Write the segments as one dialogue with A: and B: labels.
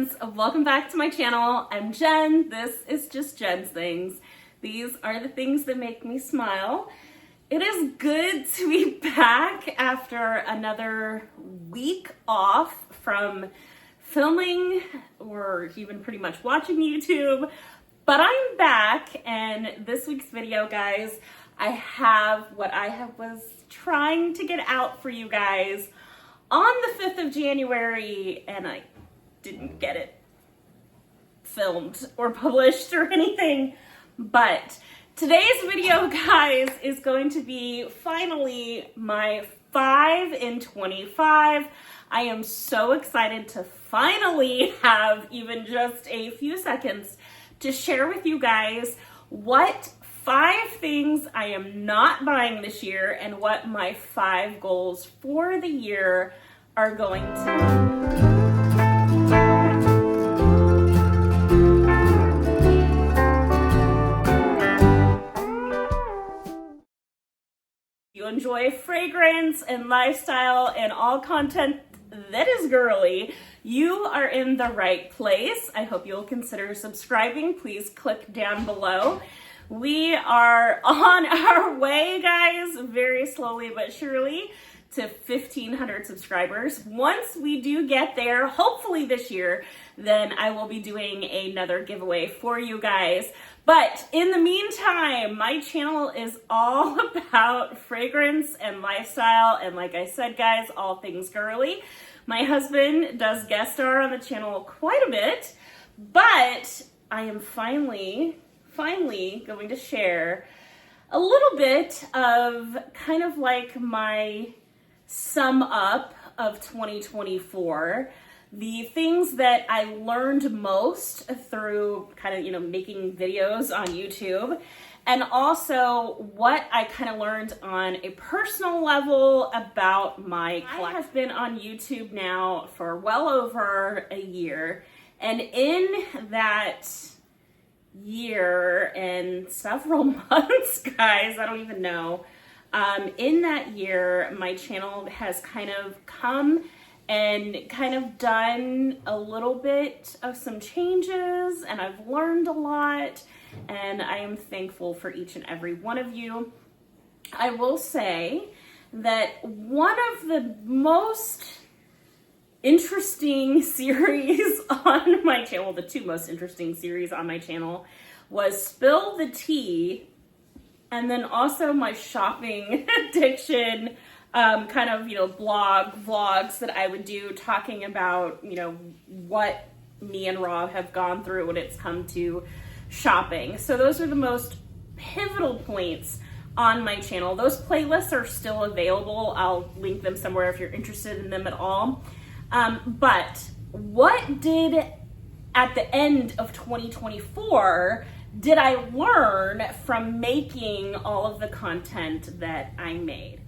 A: friends, welcome back to my channel. I'm Jen. This is just Jen's Things. These are the things that make me smile. It is good to be back after another week off from filming or even pretty much watching YouTube, but I'm back, and this week's video, guys, I have what I was trying to get out for you guys on the 5th of January, and I didn't get it filmed or published or anything. But today's video, guys, is going to be finally my 5 in 25. I am so excited to finally have even just a few seconds to share with you guys what 5 things I am not buying this year and what my 5 goals for the year are going to be. You enjoy fragrance and lifestyle and all content that is girly, you are in the right place. I hope you'll consider subscribing. Please click down below. We are on our way, guys, very slowly but surely, to 1,500 subscribers. Once we do get there, hopefully this year, then I will be doing another giveaway for you guys. But in the meantime, my channel is all about fragrance and lifestyle, and like I said, guys, all things girly. My husband does guest star on the channel quite a bit, but I am finally going to share a little bit of kind of like my sum up of 2024, the things that I learned most through kind of, making videos on YouTube, and also what I kind of learned on a personal level about my collection. I have been on YouTube now for well over a year, and in that year and several months, guys, I don't even know, in that year, my channel has kind of come and kind of done a little bit of some changes, and I've learned a lot, and I am thankful for each and every one of you. I will say that one of the most interesting series on my channel, the 2 most interesting series on my channel, was Spill the Tea, and then also my shopping addiction kind of, vlogs that I would do talking about, what me and Rob have gone through when it's come to shopping. So those are the most pivotal points on my channel. Those playlists are still available. I'll link them somewhere if you're interested in them at all. But what did, at the end of 2024, did I learn from making all of the content that I made?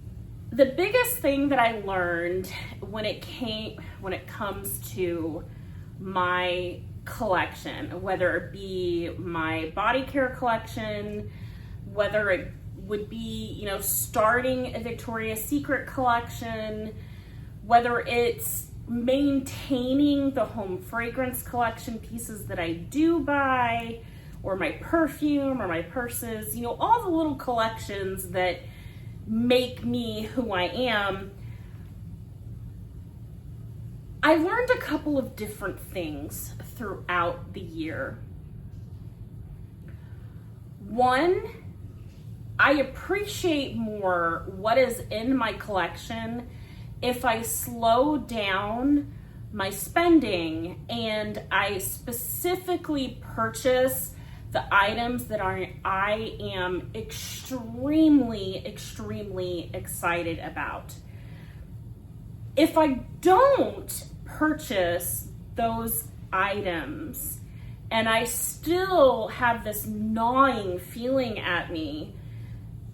A: The biggest thing that I learned when it comes to my collection, whether it be my body care collection, whether it would be, starting a Victoria's Secret collection, whether it's maintaining the home fragrance collection pieces that I do buy, or my perfume or my purses, all the little collections that make me who I am, I learned a couple of different things throughout the year. One, I appreciate more what is in my collection if I slow down my spending and I specifically purchase the items that I am extremely excited about. If I don't purchase those items and I still have this gnawing feeling at me,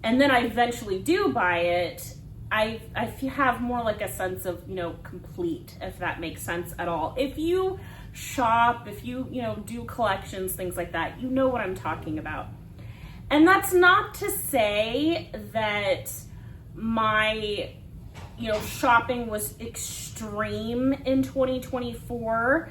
A: and then I eventually do buy it, I have more like a sense of, complete, if that makes sense at all. If you shop, if you, do collections, things like that, you know what I'm talking about. And that's not to say that my, shopping was extreme in 2024.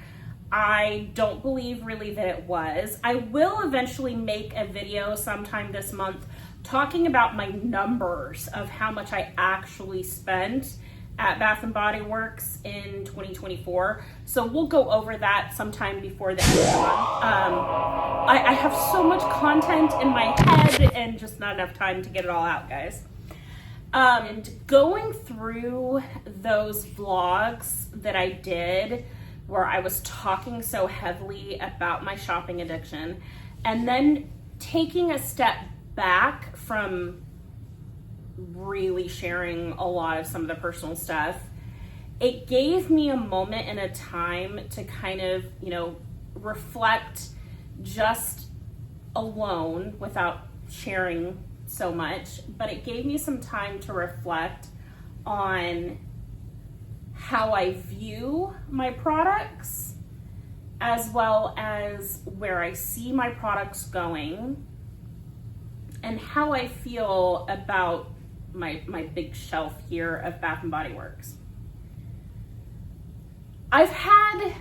A: I don't believe really that it was. I will eventually make a video sometime this month talking about my numbers of how much I actually spent at Bath & Body Works in 2024. So we'll go over that sometime before the end of the month. I have so much content in my head and just not enough time to get it all out, guys. And going through those vlogs that I did where I was talking so heavily about my shopping addiction, and then taking a step back from really sharing a lot of some of the personal stuff, it gave me a moment and a time to kind of, reflect just alone without sharing so much, but it gave me some time to reflect on how I view my products, as well as where I see my products going, and how I feel about my big shelf here of Bath & Body Works. I've had,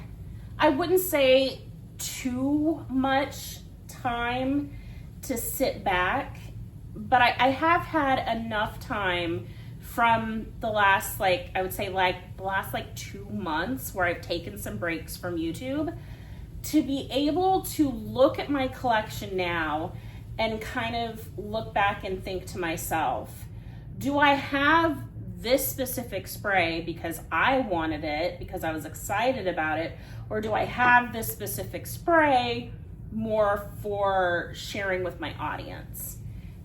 A: I wouldn't say too much time to sit back, but I have had enough time from the last, the last 2 months where I've taken some breaks from YouTube to be able to look at my collection now and kind of look back and think to myself, do I have this specific spray because I wanted it, because I was excited about it, or do I have this specific spray more for sharing with my audience?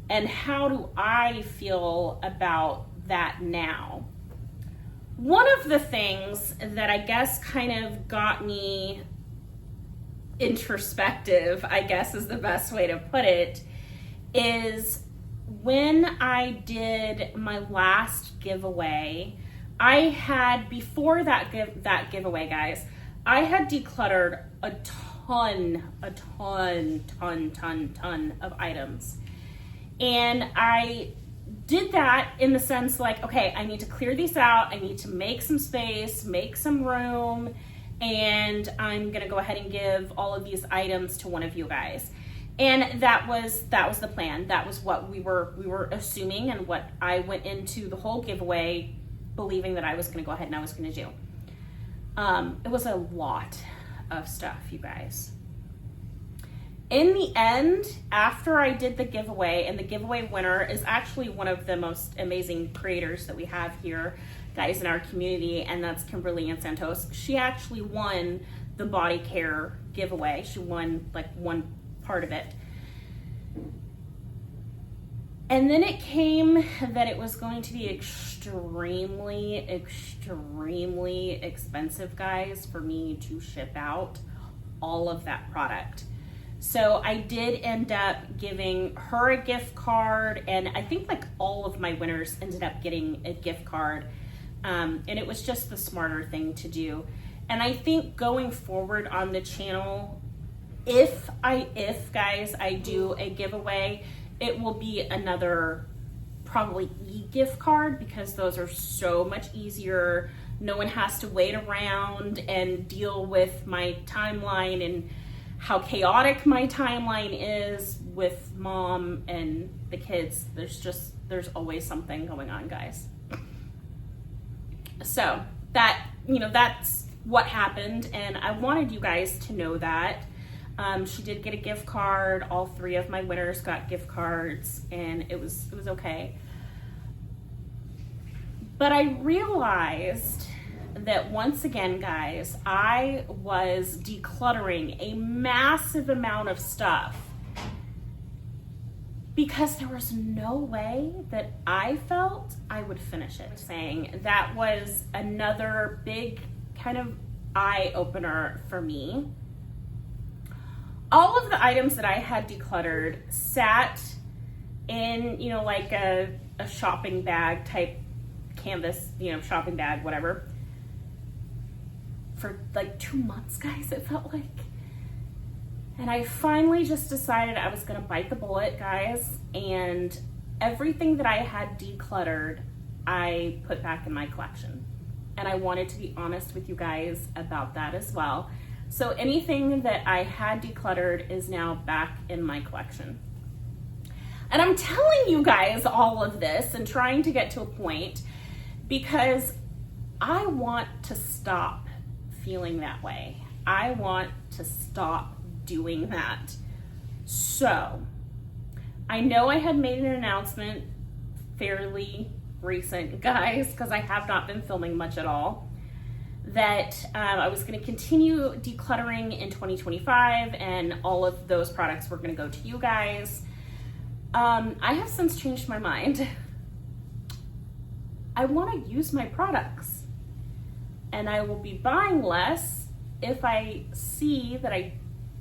A: And how do I feel about that now? One of the things that I guess kind of got me introspective, I guess is the best way to put it, is when I did my last giveaway. I had, before that giveaway, guys, I had decluttered a ton of items. And I did that in the sense okay, I need to clear these out. I need to make some space, make some room, and I'm gonna go ahead and give all of these items to one of you guys. And that was the plan. That was what we were assuming, and what I went into the whole giveaway believing that I was gonna go ahead and I was gonna do. It was a lot of stuff, you guys. In the end, after I did the giveaway, and the giveaway winner is actually one of the most amazing creators that we have here, guys, in our community, and that's Kimberly and Santos. She actually won the body care giveaway. She won one part of it. And then it came that it was going to be extremely expensive, guys, for me to ship out all of that product. So I did end up giving her a gift card, and I think all of my winners ended up getting a gift card. And it was just the smarter thing to do. And I think going forward on the channel, if guys, I do a giveaway, it will be another probably e-gift card, because those are so much easier. No one has to wait around and deal with my timeline and how chaotic my timeline is with mom and the kids. There's always something going on, guys. So that's what happened, and I wanted you guys to know that. She did get a gift card. All 3 of my winners got gift cards, and it was okay. But I realized that once again, guys, I was decluttering a massive amount of stuff because there was no way that I felt I would finish it. Saying that was another big kind of eye opener for me. All of the items that I had decluttered sat in, a shopping bag type canvas, shopping bag, whatever, for 2 months, guys, it felt like. And I finally just decided I was gonna bite the bullet, guys, and everything that I had decluttered, I put back in my collection. And I wanted to be honest with you guys about that as well. So anything that I had decluttered is now back in my collection. And I'm telling you guys all of this and trying to get to a point because I want to stop feeling that way. I want to stop doing that. So I know I had made an announcement fairly recent, guys, because I have not been filming much at all, that I was going to continue decluttering in 2025 and all of those products were going to go to you guys. I have since changed my mind. I want to use my products and I will be buying less if I see that I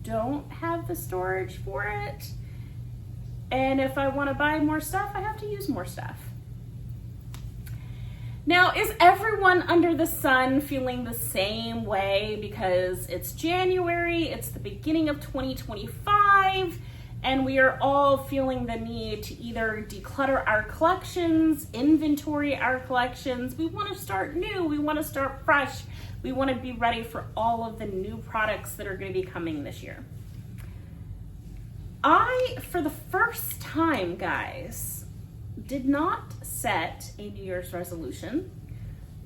A: don't have the storage for it. And if I want to buy more stuff, I have to use more stuff. Now, is everyone under the sun feeling the same way because it's January, it's the beginning of 2025, and we are all feeling the need to either declutter our collections, inventory our collections. We want to start new, we want to start fresh, we want to be ready for all of the new products that are going to be coming this year. I, for the first time, guys, did not set a New Year's resolution.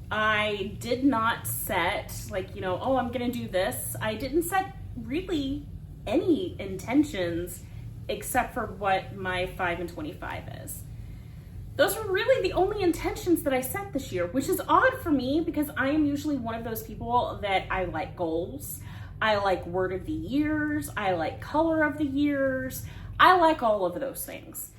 A: I did not set, like, oh, I'm going to do this. I didn't set really any intentions except for what my 5 and 25 is. Those were really the only intentions that I set this year, which is odd for me because I am usually one of those people that I like goals. I like word of the years. I like color of the years. I like all of those things.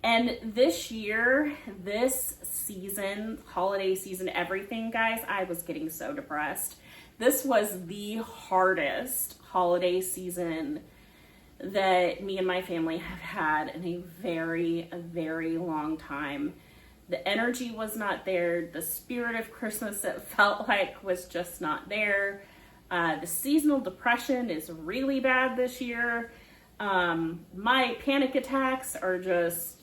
A: And this year, this season, holiday season, everything, guys, I was getting so depressed. This was the hardest holiday season that me and my family have had in a very, very long time. The energy was not there. The spirit of Christmas, it felt like, was just not there. The seasonal depression is really bad this year. My panic attacks are just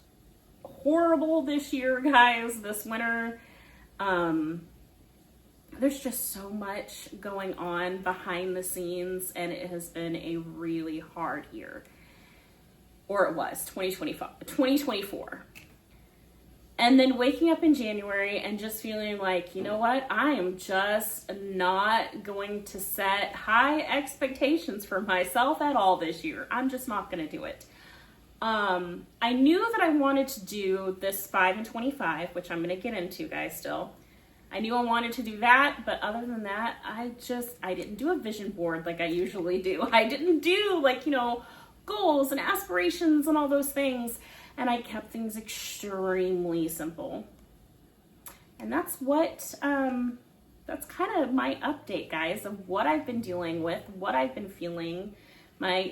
A: horrible this year, guys, this winter. There's just so much going on behind the scenes, and it has been a really hard year. Or it was 2024. And then waking up in January and just feeling like, you know what? I am just not going to set high expectations for myself at all this year. I'm just not going to do it. I knew that I wanted to do this 5 and 25, which I'm going to get into, guys, still. I knew I wanted to do that, but other than that, I didn't do a vision board like I usually do. I didn't do, goals and aspirations and all those things. And I kept things extremely simple. And that's that's kind of my update, guys, of what I've been dealing with, what I've been feeling, my,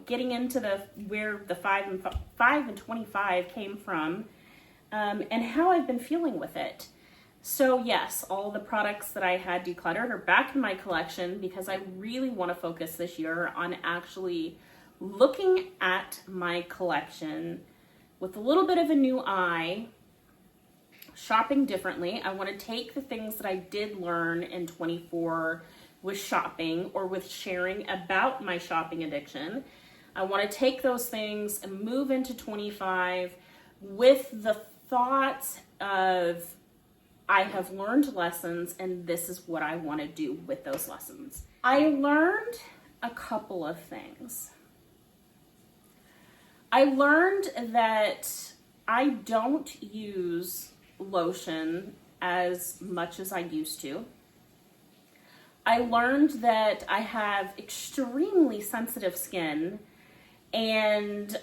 A: getting into where the 5 and 25 came from, and how I've been feeling with it. So yes, all the products that I had decluttered are back in my collection because I really want to focus this year on actually looking at my collection with a little bit of a new eye, shopping differently. I want to take the things that I did learn in 24 with shopping or with sharing about my shopping addiction. I want to take those things and move into 25 with the thoughts of I have learned lessons and this is what I want to do with those lessons. I learned a couple of things. I learned that I don't use lotion as much as I used to. I learned that I have extremely sensitive skin, and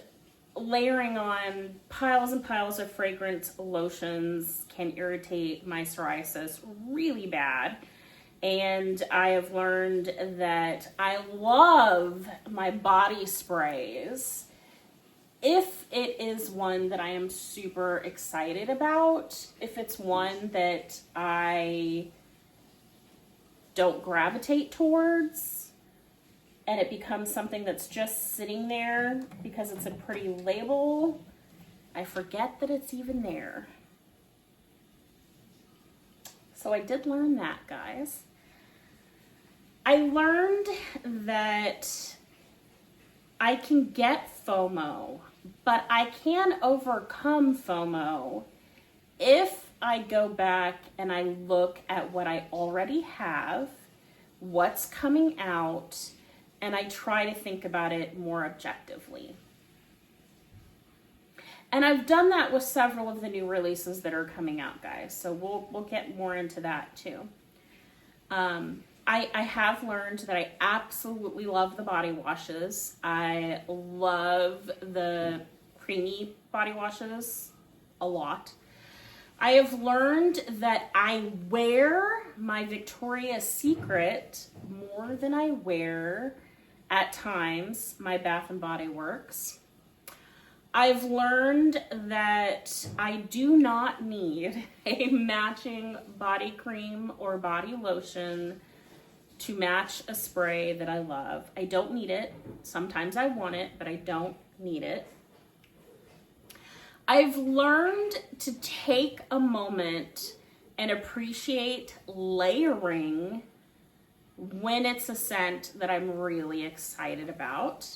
A: layering on piles and piles of fragrance lotions can irritate my psoriasis really bad. And I have learned that I love my body sprays if it is one that I am super excited about, if it's one that I don't gravitate towards, and it becomes something that's just sitting there because it's a pretty label, I forget that it's even there. So I did learn that, guys. I learned that I can get FOMO, but I can overcome FOMO if I go back and I look at what I already have, what's coming out, and I try to think about it more objectively. And I've done that with several of the new releases that are coming out, guys. So we'll get more into that too. I have learned that I absolutely love the body washes. I love the creamy body washes a lot. I have learned that I wear my Victoria's Secret more than I wear, at times, my Bath & Body Works. I've learned that I do not need a matching body cream or body lotion to match a spray that I love. I don't need it. Sometimes I want it, but I don't need it. I've learned to take a moment and appreciate layering when it's a scent that I'm really excited about.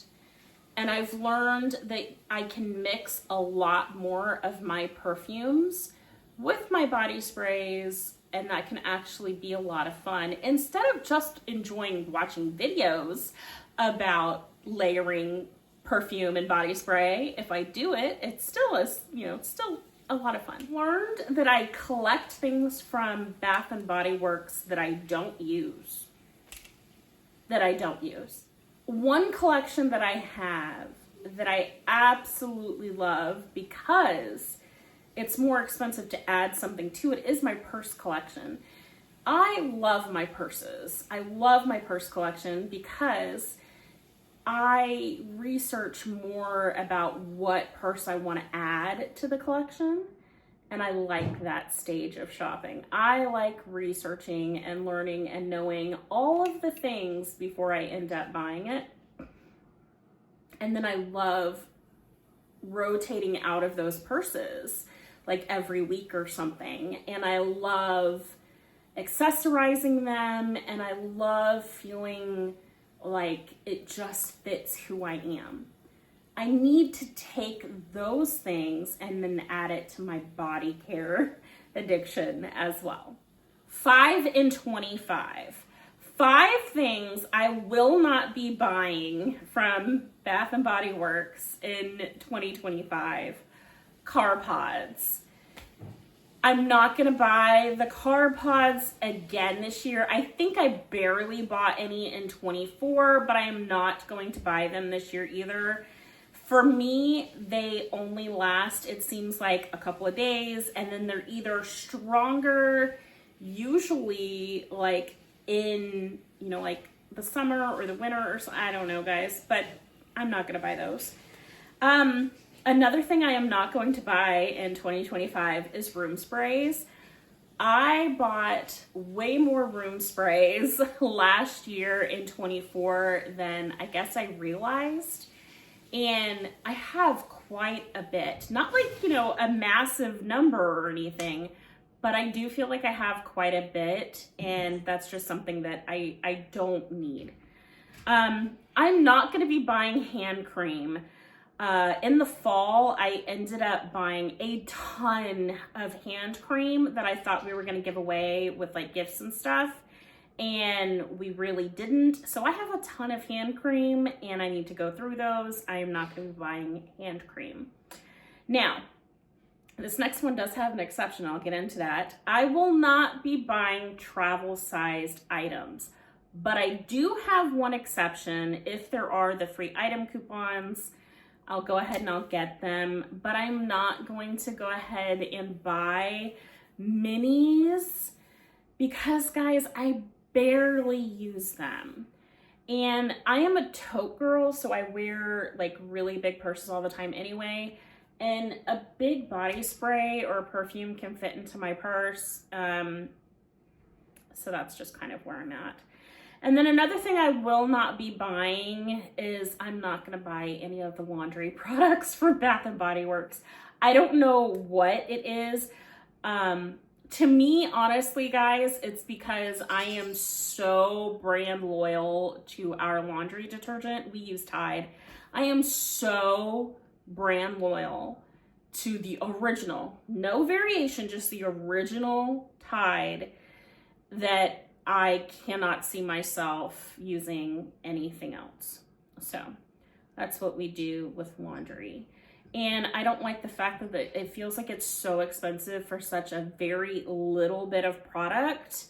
A: And I've learned that I can mix a lot more of my perfumes with my body sprays, and that can actually be a lot of fun. Instead of just enjoying watching videos about layering perfume and body spray, if I do it, it's still it's still a lot of fun. Learned that I collect things from Bath & Body Works that I don't use. One collection that I have that I absolutely love because it's more expensive to add something to it is my purse collection. I love my purses. I love my purse collection because I research more about what purse I want to add to the collection, and I like that stage of shopping. I like researching and learning and knowing all of the things before I end up buying it. And then I love rotating out of those purses like every week or something. And I love accessorizing them, and I love feeling like it just fits who I am. I need to take those things and then add it to my body care addiction as well. 5 in 25. 5 things I will not be buying from Bath & Body Works in 2025. Car pods. I'm not going to buy the car pods again this year. I think I barely bought any in 24, but I am not going to buy them this year either. For me, they only last, it seems like, a couple of days, and then they're either stronger, usually like in, like the summer or the winter or so. I don't know, guys, but I'm not going to buy those. Another thing I am not going to buy in 2025 is room sprays. I bought way more room sprays last year in 24 than I guess I realized. And I have quite a bit. Not like, a massive number or anything, but I do feel like I have quite a bit, and that's just something that I don't need. I'm not going to be buying hand cream. In the fall, I ended up buying a ton of hand cream that I thought we were going to give away with like gifts and stuff, and we really didn't. So I have a ton of hand cream, and I need to go through those. I am not going to be buying hand cream. Now, this next one does have an exception. I'll get into that. I will not be buying travel-sized items, but I do have one exception. If there are the free item coupons, I'll go ahead and I'll get them, but I'm not going to go ahead and buy minis because, guys, I barely use them. And I am a tote girl, so I wear like really big purses all the time anyway. And a big body spray or perfume can fit into my purse. So that's just kind of where I'm at. And then another thing I will not be buying is I'm not going to buy any of the laundry products from Bath & Body Works. I don't know what it is. to me, honestly, guys, it's because I am so brand loyal to our laundry detergent. We use Tide. I am so brand loyal to the original, no variation, just the original Tide, that I cannot see myself using anything else. So that's what we do with laundry. And I don't like the fact that it feels like it's so expensive for such a very little bit of product.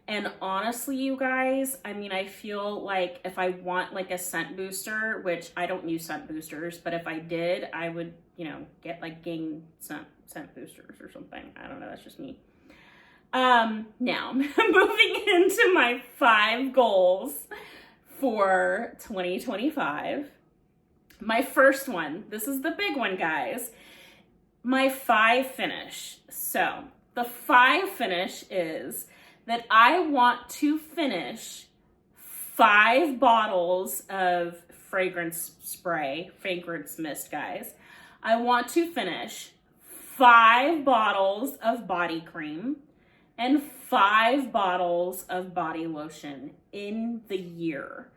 A: And honestly, you guys, I mean, I feel like if I want like a scent booster, which I don't use scent boosters, but if I did, I would, you know, get like Gain scent boosters or something. I don't know, that's just me. Now, moving into my 5 goals for 2025. My first one, this is the big one, guys. My 5 finish. So the 5 finish is that I want to finish 5 bottles of fragrance spray, fragrance mist, guys. I want to finish 5 bottles of body cream and 5 bottles of body lotion in the year.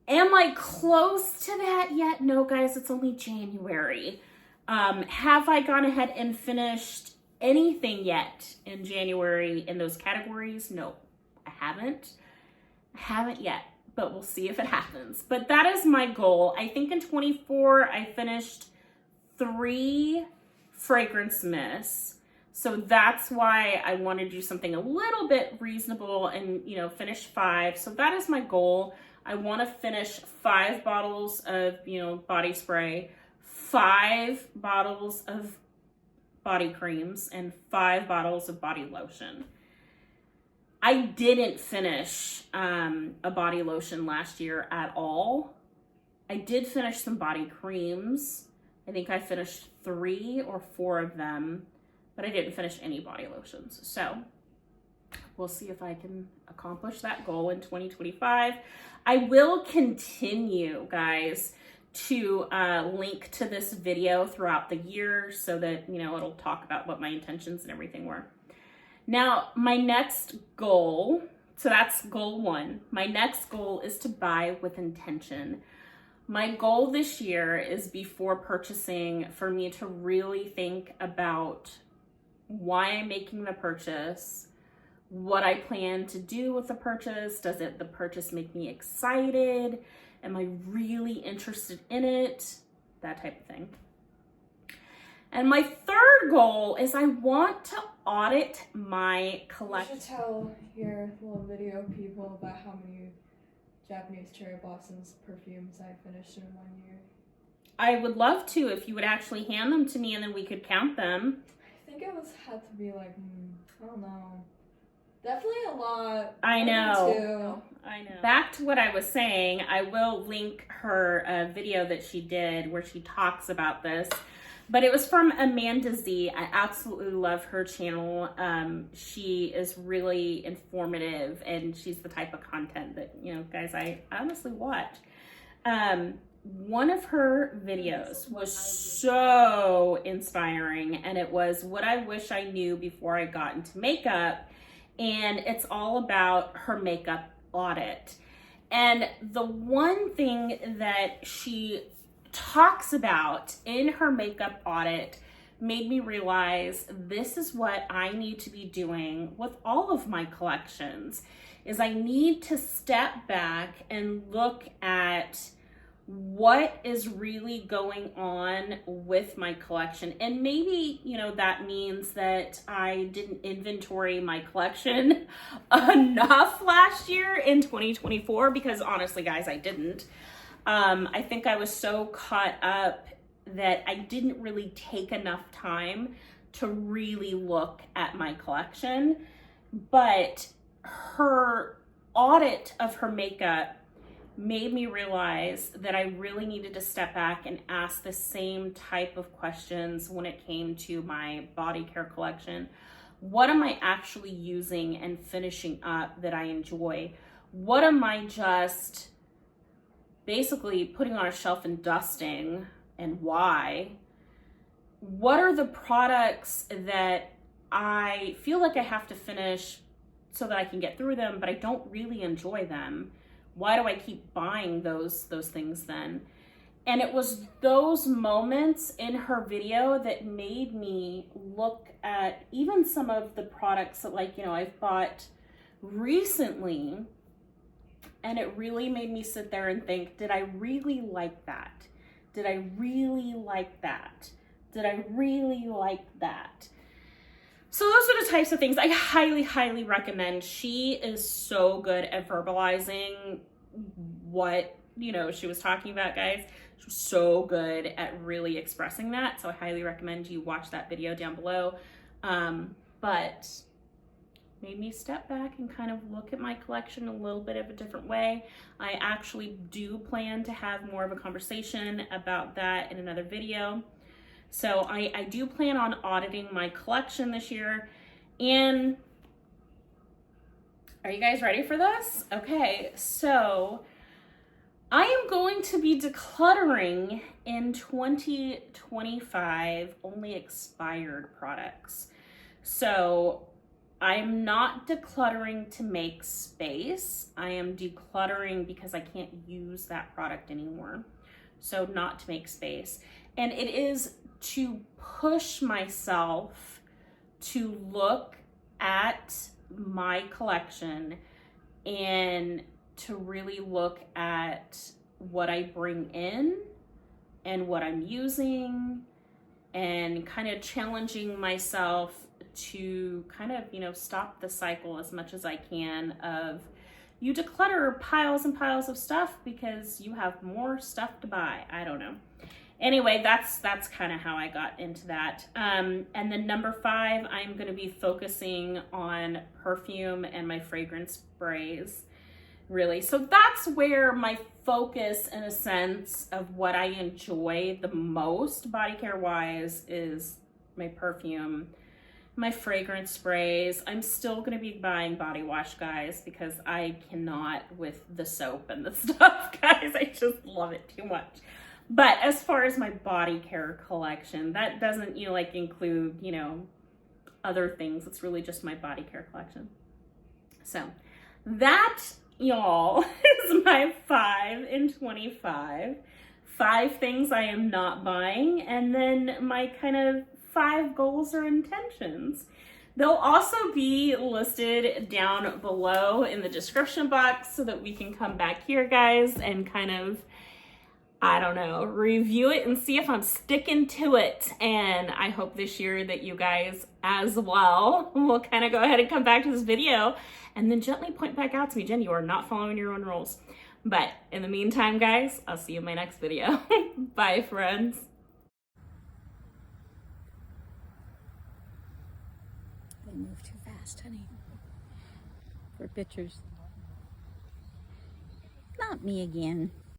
A: Am I close to that yet? No, guys, it's only January. Have I gone ahead and finished anything yet in January in those categories? No, I haven't. I haven't yet, but we'll see if it happens. But that is my goal. I think in 24, I finished 3 fragrance mists. So that's why I want to do something a little bit reasonable and, you know, finish 5. So that is my goal. I want to finish 5 bottles of, you know, body spray, 5 bottles of body creams, and 5 bottles of body lotion. I didn't finish a body lotion last year at all. I did finish some body creams. I think I finished 3 or 4 of them, but I didn't finish any body lotions. So we'll see if I can accomplish that goal in 2025. I will continue, guys, to link to this video throughout the year so that, you know, it'll talk about what my intentions and everything were. Now, my next goal, so that's goal 1. My next goal is to buy with intention. My goal this year is, before purchasing, for me to really think about why I'm making the purchase, what I plan to do with the purchase. Does the purchase make me excited? Am I really interested in it? That type of thing. And my 3rd goal is I want to audit my collection.
B: You should tell your little video people about how many Japanese cherry blossoms perfumes I finished in 1 year.
A: I would love to if you would actually hand them to me and then we could count them.
B: I think it had to be like, I don't know. Definitely a lot.
A: I know.
B: 2.
A: I know. Back to what I was saying, I will link her video that she did where she talks about this. But it was from Amanda Z. I absolutely love her channel. She is really informative, and she's the type of content that, you know, guys, I honestly watch. One of her videos was so inspiring, and it was what I wish I knew before I got into makeup. And it's all about her makeup audit. And the one thing that she talks about in her makeup audit made me realize this is what I need to be doing with all of my collections, is I need to step back and look at what is really going on with my collection. And maybe, you know, that means that I didn't inventory my collection enough last year in 2024, because honestly, guys, I didn't. I think I was so caught up that I didn't really take enough time to really look at my collection. But her audit of her makeup made me realize that I really needed to step back and ask the same type of questions when it came to my body care collection. What am I actually using and finishing up that I enjoy? What am I just basically putting on a shelf and dusting, and why? What are the products that I feel like I have to finish so that I can get through them, but I don't really enjoy them. Why do I keep buying those things then? And it was those moments in her video that made me look at even some of the products that, like, you know, I've bought recently, and it really made me sit there and think, did I really like that? Did I really like that? Did I really like that? So those are the types of things I highly, highly recommend. She is so good at verbalizing what, you know, she was talking about, guys. She was so good at really expressing that. So I highly recommend you watch that video down below. But made me step back and kind of look at my collection a little bit of a different way. I actually do plan to have more of a conversation about that in another video. So I do plan on auditing my collection this year. And are you guys ready for this? Okay, so I am going to be decluttering in 2025 only expired products. So I'm not decluttering to make space. I am decluttering because I can't use that product anymore. So not to make space. And it is to push myself to look at my collection and to really look at what I bring in and what I'm using, and kind of challenging myself to kind of, you know, stop the cycle as much as I can of you declutter piles and piles of stuff because you have more stuff to buy. I don't know. Anyway, that's kind of how I got into that. And then number 5, I'm going to be focusing on perfume and my fragrance sprays, really. So that's where my focus, in a sense, of what I enjoy the most body care wise is my perfume, my fragrance sprays. I'm still going to be buying body wash, guys, because I cannot with the soap and the stuff, guys. I just love it too much. But as far as my body care collection, that doesn't, you know, like include, you know, other things. It's really just my body care collection. So that, y'all, is my 5 in 25. 5 things I am not buying, and then my kind of 5 goals or intentions. They'll also be listed down below in the description box so that we can come back here, guys, and kind of, I don't know, review it and see if I'm sticking to it. And I hope this year that you guys as well will kind of go ahead and come back to this video and then gently point back out to me, Jen, you are not following your own rules. But in the meantime, guys, I'll see you in my next video. Bye, friends.
C: They move too fast, honey, for pictures. Not me again.